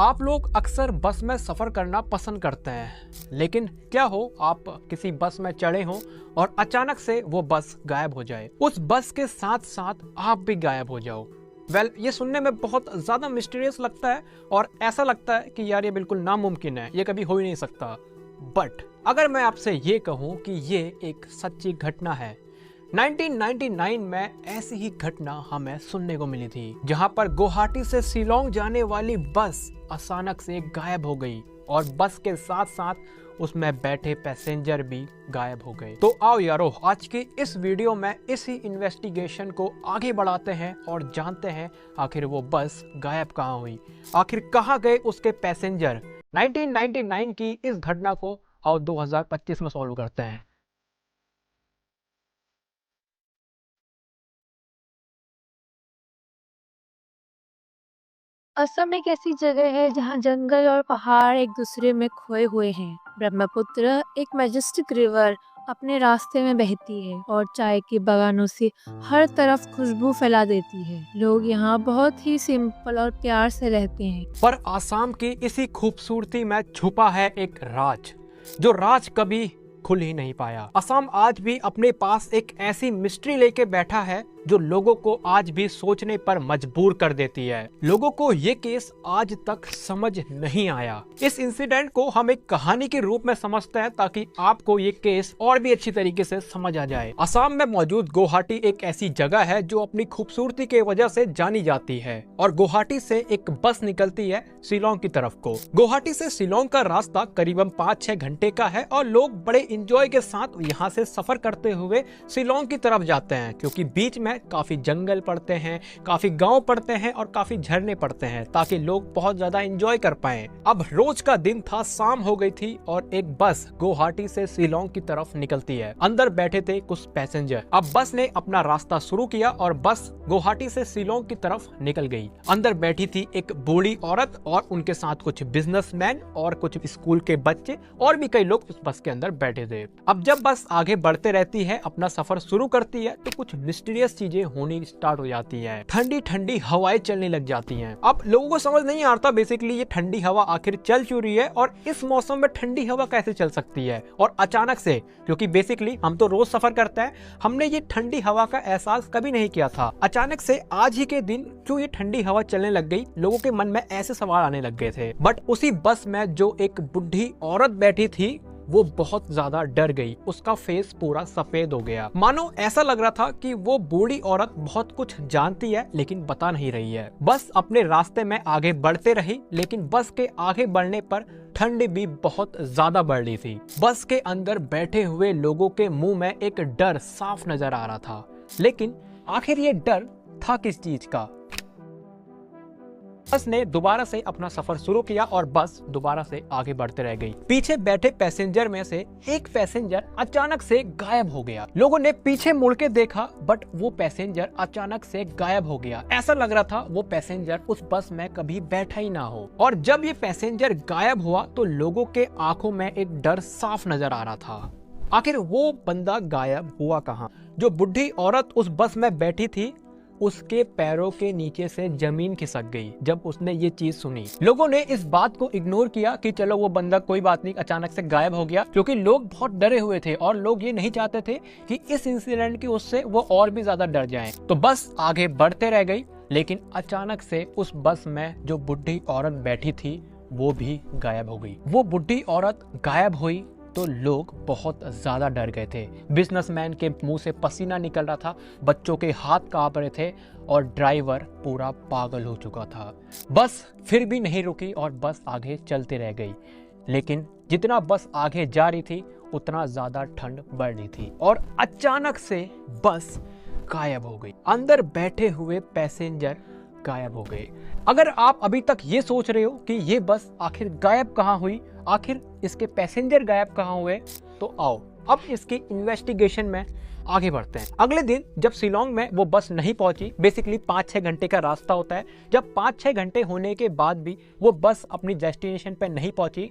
आप लोग अक्सर बस में सफ़र करना पसंद करते हैं, लेकिन क्या हो आप किसी बस में चढ़े हो और अचानक से वो बस गायब हो जाए, उस बस के साथ साथ आप भी गायब हो जाओ। ये सुनने में बहुत ज़्यादा मिस्टीरियस लगता है और ऐसा लगता है कि यार ये बिल्कुल नामुमकिन है, ये कभी हो ही नहीं सकता। बट अगर मैं आपसे ये कहूँ कि ये एक सच्ची घटना है, 1999 में ऐसी ही घटना हमें सुनने को मिली थी, जहां पर गुवाहाटी से शिलोंग जाने वाली बस अचानक से गायब हो गई और बस के साथ साथ उसमें बैठे पैसेंजर भी गायब हो गए। तो आओ यारो, आज की इस वीडियो में इसी इन्वेस्टिगेशन को आगे बढ़ाते हैं और जानते हैं आखिर वो बस गायब कहाँ हुई, आखिर कहाँ गए उसके पैसेंजर। 1999 की इस घटना को आओ 2025 में सॉल्व करते हैं। असम एक ऐसी जगह है जहाँ जंगल और पहाड़ एक दूसरे में खोए हुए हैं। ब्रह्मपुत्र एक मैजेस्टिक रिवर अपने रास्ते में बहती है और चाय के बागानों से हर तरफ खुशबू फैला देती है। लोग यहाँ बहुत ही सिंपल और प्यार से रहते हैं। पर आसाम की इसी खूबसूरती में छुपा है एक राज, जो राज कभी खुल ही नहीं पाया। असम आज भी अपने पास एक ऐसी मिस्ट्री लेके बैठा है जो लोगों को आज भी सोचने पर मजबूर कर देती है। लोगों को ये केस आज तक समझ नहीं आया। इस इंसिडेंट को हम एक कहानी के रूप में समझते हैं ताकि आपको ये केस और भी अच्छी तरीके से समझ आ जाए। असम में मौजूद गुवाहाटी एक ऐसी जगह है जो अपनी खूबसूरती की वजह से जानी जाती है और गुवाहाटी से एक बस निकलती है शिलोंग की तरफ को। गुवाहाटी से शिलोंग का रास्ता करीबन 5-6 घंटे का है और लोग बड़े इंजॉय के साथ यहाँ से सफर करते हुए शिलोंग की तरफ जाते हैं, क्योंकि बीच में काफी जंगल पड़ते हैं, काफी गांव पड़ते हैं और काफी झरने पड़ते हैं ताकि लोग बहुत ज्यादा एंजॉय कर पाएं। अब रोज का दिन था, शाम हो गई थी और एक बस गुवाहाटी से शिलोंग की तरफ निकलती है। अंदर बैठे थे कुछ पैसेंजर। अब बस ने अपना रास्ता शुरू किया और बस गुवाहाटी से शिलोंग की तरफ निकल गई। अंदर बैठी थी एक बूढ़ी औरत और उनके साथ कुछ बिजनेसमैन और कुछ स्कूल के बच्चे और भी कई लोग उस बस के अंदर बैठे थे। अब जब बस आगे बढ़ते रहती है, अपना सफर शुरू करती है, तो कुछ मिस्टीरियस चीजें होनी स्टार्ट हो जाती है। ठंडी ठंडी हवाएं चलने लग जाती हैं। अब लोगों को समझ नहीं आता बेसिकली ये ठंडी हवा आखिर चल क्यों रही है और इस मौसम में ठंडी हवा कैसे चल सकती है और अचानक से, क्योंकि बेसिकली हम तो रोज सफर करते हैं, हमने ये ठंडी हवा का एहसास कभी नहीं किया था। अचानक से आज ही के दिन क्यों ये ठंडी हवा चलने लग गई, लोगों के मन में ऐसे सवाल आने लग गए थे। बट उसी बस में जो एक बुढ़ी औरत बैठी थी वो बहुत ज्यादा डर गई। उसका फेस पूरा सफेद हो गया, मानो ऐसा लग रहा था कि वो बूढ़ी औरत बहुत कुछ जानती है लेकिन बता नहीं रही है। बस अपने रास्ते में आगे बढ़ते रही, लेकिन बस के आगे बढ़ने पर ठंड भी बहुत ज्यादा बढ़ रही थी। बस के अंदर बैठे हुए लोगों के मुंह में एक डर साफ नजर आ रहा था, लेकिन आखिर ये डर था किस चीज का। बस ने दोबारा से अपना सफर शुरू किया और बस दोबारा से आगे बढ़ते रह गई। पीछे बैठे पैसेंजर में से एक पैसेंजर अचानक से गायब हो गया। लोगों ने पीछे मुड़ के देखा, बट वो पैसेंजर अचानक से गायब हो गया। ऐसा लग रहा था वो पैसेंजर उस बस में कभी बैठा ही ना हो। और जब ये पैसेंजर गायब हुआ तो लोगों के आंखों में एक डर साफ नजर आ रहा था। आखिर वो बंदा गायब हुआ कहाँ? जो बुढ़ी औरत उस बस में बैठी थी, उसके पैरों के नीचे से जमीन खिसक गई जब उसने ये चीज सुनी। लोगों ने इस बात को इग्नोर किया कि चलो वो बंदा कोई बात नहीं, अचानक से गायब हो गया, क्योंकि लोग बहुत डरे हुए थे और लोग ये नहीं चाहते थे कि इस इंसिडेंट की उससे वो और भी ज्यादा डर जाएं। तो बस आगे बढ़ते रह गई, लेकिन अचानक से उस बस में जो बुढ़ी औरत बैठी थी वो भी गायब हो गई। वो बुढ़ी औरत गायब हुई तो लोग बहुत ज्यादा डर गए थे। बिजनेसमैन के मुंह से पसीना निकल रहा था, बच्चों के हाथ कांप रहे थे और ड्राइवर पूरा पागल हो चुका था। बस फिर भी नहीं रुकी और बस आगे चलते रह गई, लेकिन जितना बस आगे जा रही थी उतना ज्यादा ठंड बढ़ रही थी और अचानक से बस गायब हो गई। अंदर बैठे हुए पैसेंजर गायब हो गए। अगर आप अभी तक ये सोच रहे हो कि ये बस आखिर गायब कहाँ हुई, आखिर इसके पैसेंजर गायब कहाँ हुए, तो आओ अब इसकी इन्वेस्टिगेशन में आगे बढ़ते हैं। अगले दिन जब शिलोंग में वो बस नहीं पहुंची, बेसिकली 5-6 घंटे का रास्ता होता है, जब 5-6 घंटे होने के बाद भी वो बस अपनी डेस्टिनेशन पे नहीं पहुंची,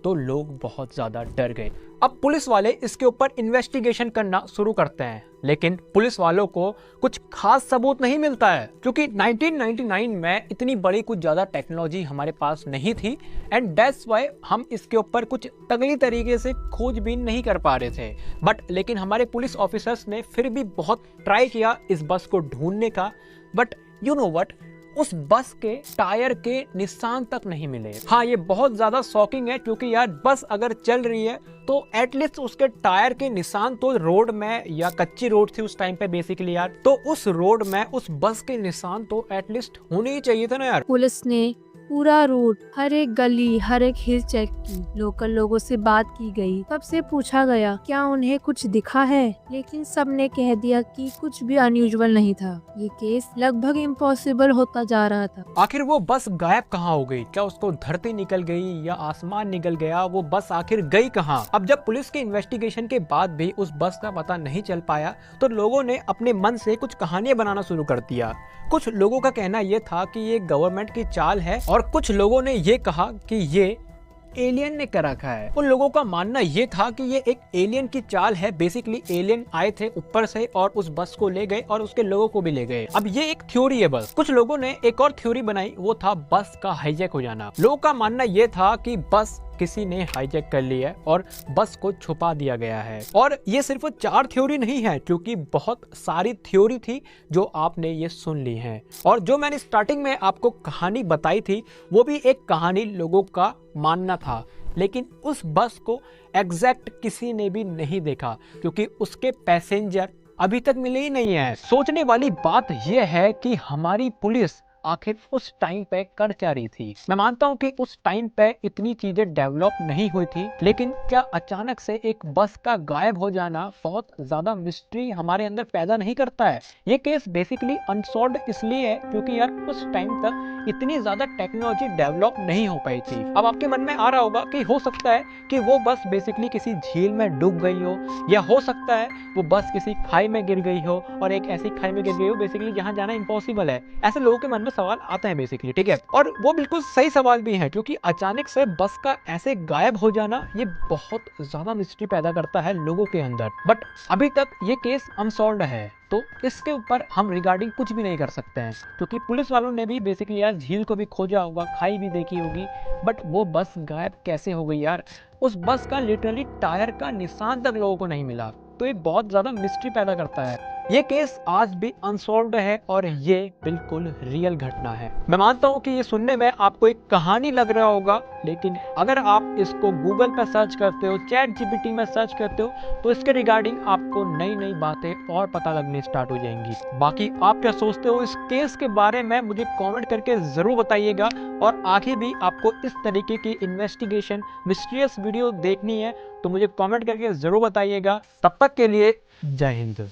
तो लोग बहुत ज़्यादा डर गए। अब पुलिस वाले इसके ऊपर इन्वेस्टिगेशन करना शुरू करते हैं, लेकिन पुलिस वालों को कुछ खास सबूत नहीं मिलता है, क्योंकि 1999 में इतनी बड़ी कुछ ज़्यादा टेक्नोलॉजी हमारे पास नहीं थी एंड दैट्स वाई हम इसके ऊपर कुछ तगड़ी तरीके से खोजबीन नहीं कर पा रहे थे। बट लेकिन हमारे पुलिस ऑफिसर्स ने फिर भी बहुत ट्राई किया इस बस को ढूंढने का, बट यू नो व्हाट, उस बस के टायर के निशान तक नहीं मिले। हाँ, ये बहुत ज्यादा शॉकिंग है, क्योंकि यार बस अगर चल रही है तो एटलीस्ट उसके टायर के निशान तो रोड में, या कच्ची रोड थी उस टाइम पे बेसिकली यार, तो उस रोड में उस बस के निशान तो एटलीस्ट होने ही चाहिए था ना यार। पुलिस ने पूरा रूट, हर एक गली, हर एक हिल चेक की। लोकल लोगों से बात की गई, सबसे पूछा गया क्या उन्हें कुछ दिखा है, लेकिन सब ने कह दिया कि कुछ भी अनयूजुअल नहीं था। ये केस लगभग इम्पॉसिबल होता जा रहा था। आखिर वो बस गायब कहाँ हो गई? क्या उसको धरती निकल गई या आसमान निकल गया? वो बस आखिर गई कहाँ? अब जब पुलिस के इन्वेस्टिगेशन के बाद भी उस बस का पता नहीं चल पाया, तो लोगों ने अपने मन से कुछ कहानियां बनाना शुरू कर दिया। कुछ लोगों का कहना ये था कि ये गवर्नमेंट की चाल है, और कुछ लोगों ने ये कहा कि ये एलियन ने कर रखा है। उन लोगों का मानना ये था कि ये एक एलियन की चाल है। बेसिकली एलियन आए थे ऊपर से और उस बस को ले गए और उसके लोगों को भी ले गए। अब ये एक थ्योरी है बस। कुछ लोगों ने एक और थ्योरी बनाई, वो था बस का हाईजैक हो जाना। लोगों का मानना ये था कि बस किसी ने हाईजैक कर लिया है और बस को छुपा दिया गया है। और ये सिर्फ 4 थ्योरी नहीं है, क्योंकि बहुत सारी थ्योरी थी जो आपने ये सुन ली है। और जो मैंने स्टार्टिंग में आपको कहानी बताई थी, वो भी एक कहानी लोगों का मानना था, लेकिन उस बस को एग्जैक्ट किसी ने भी नहीं देखा, क्योंकि उसके पैसेंजर अभी तक मिले ही नहीं है। सोचने वाली बात यह है कि हमारी पुलिस आखिर उस टाइम पे कर क्या रही थी। मैं मानता हूँ कि उस टाइम पे इतनी चीजें डेवलप नहीं हुई थी, लेकिन क्या अचानक से एक बस का गायब हो जाना बहुत ज्यादा मिस्ट्री हमारे अंदर पैदा नहीं करता है? ये केस बेसिकली अनसॉल्व्ड इसलिए है क्योंकि यार उस टाइम तक इतनी ज्यादा टेक्नोलॉजी डेवलप नहीं हो पाई थी। अब आपके मन में आ रहा होगा कि हो सकता है कि वो बस बेसिकली किसी झील में डूब गई हो, या हो सकता है वो बस किसी खाई में गिर गई हो, और एक ऐसी खाई में गिर गई हो बेसिकली जहां जाना इम्पॉसिबल है। ऐसे लोगों के मन में सवाल आते हैं बेसिकली, ठीक है? और वो बिल्कुल सही सवाल भी है, क्योंकि अचानक से बस का ऐसे गायब हो जाना ये बहुत ज्यादा मिस्ट्री पैदा करता है लोगों के अंदर। बट अभी तक ये केस अनसॉल्व्ड है, तो इसके ऊपर हम रिगार्डिंग कुछ भी नहीं कर सकते हैं, क्योंकि पुलिस वालों ने भी बेसिकली यार झील को भी खोजा होगा, खाई भी देखी होगी, बट वो बस गायब कैसे हो गई यार? उस बस का लिटरली टायर का निशान तक लोगों को नहीं मिला, तो ये बहुत ज्यादा मिस्ट्री पैदा करता है। ये केस आज भी अनसॉल्व्ड है और ये बिल्कुल रियल घटना है। मैं मानता हूँ कि ये सुनने में आपको एक कहानी लग रहा होगा, लेकिन अगर आप इसको गूगल पर सर्च करते हो, चैट जीपीटी में सर्च करते हो, तो इसके रिगार्डिंग आपको नई नई बातें और पता लगने स्टार्ट हो जाएंगी। बाकी आप क्या सोचते हो इस केस के बारे में, मुझे कमेंट करके जरूर बताइएगा। और आगे भी आपको इस तरीके की इन्वेस्टिगेशन मिस्टीरियस वीडियो देखनी है तो मुझे कमेंट करके जरूर बताइएगा। तब तक के लिए जय हिंद।